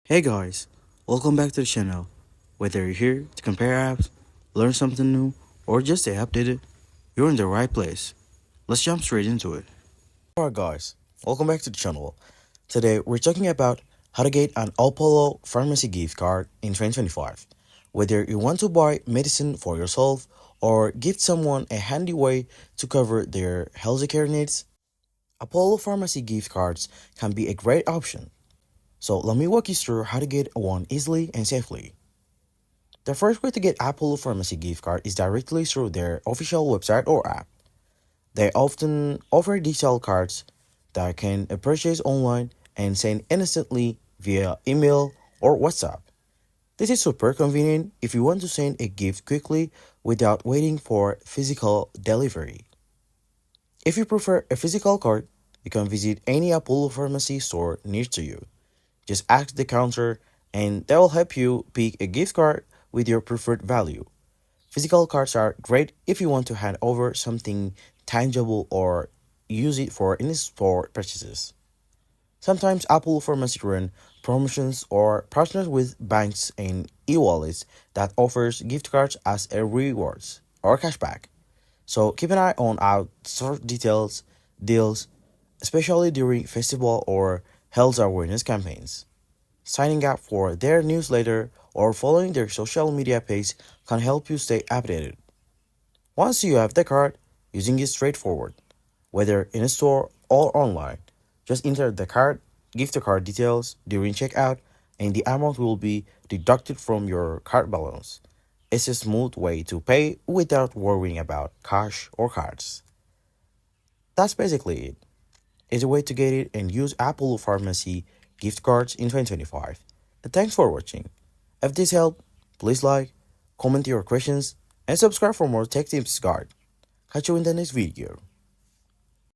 Hey guys, welcome back to the channel. Whether you're here to compare apps, learn something new, or just stay updated, you're in the right place. Let's jump straight into it. Alright guys, welcome back to the channel. Today we're talking about how to get an Apollo Pharmacy gift card in 2025. Whether you want to buy medicine for yourself or gift someone a handy way to cover their healthcare needs, Apollo Pharmacy gift cards can be a great option. So let me walk you through how to get one easily and safely. The first way to get Apollo Pharmacy gift card is directly through their official website or app. They often offer digital cards that can purchase online and send instantly via email or WhatsApp. This is super convenient if you want to send a gift quickly without waiting for physical delivery. If you prefer a physical card, you can visit any Apollo Pharmacy store near to you. Just ask the counter and they will help you pick a gift card with your preferred value. Physical cards are great if you want to hand over something tangible or use it for in-store purchases. Sometimes Apple Pharmacy run promotions or partners with banks and e-wallets that offers gift cards as a rewards or cashback. So keep an eye on our store deals, especially during festival or health awareness campaigns. Signing up for their newsletter or following their social media page can help you stay updated. Once you have the card, using it straightforward, whether in a store or online. Just enter the card, give the card details during checkout, and the amount will be deducted from your card balance. It's a smooth way to pay without worrying about cash or cards. That's basically it. It's a way to get it and use Apple Pharmacy gift cards in 2025. And thanks for watching. If this helped, please like, comment your questions, and subscribe for more tech tips guide. Catch you in the next video.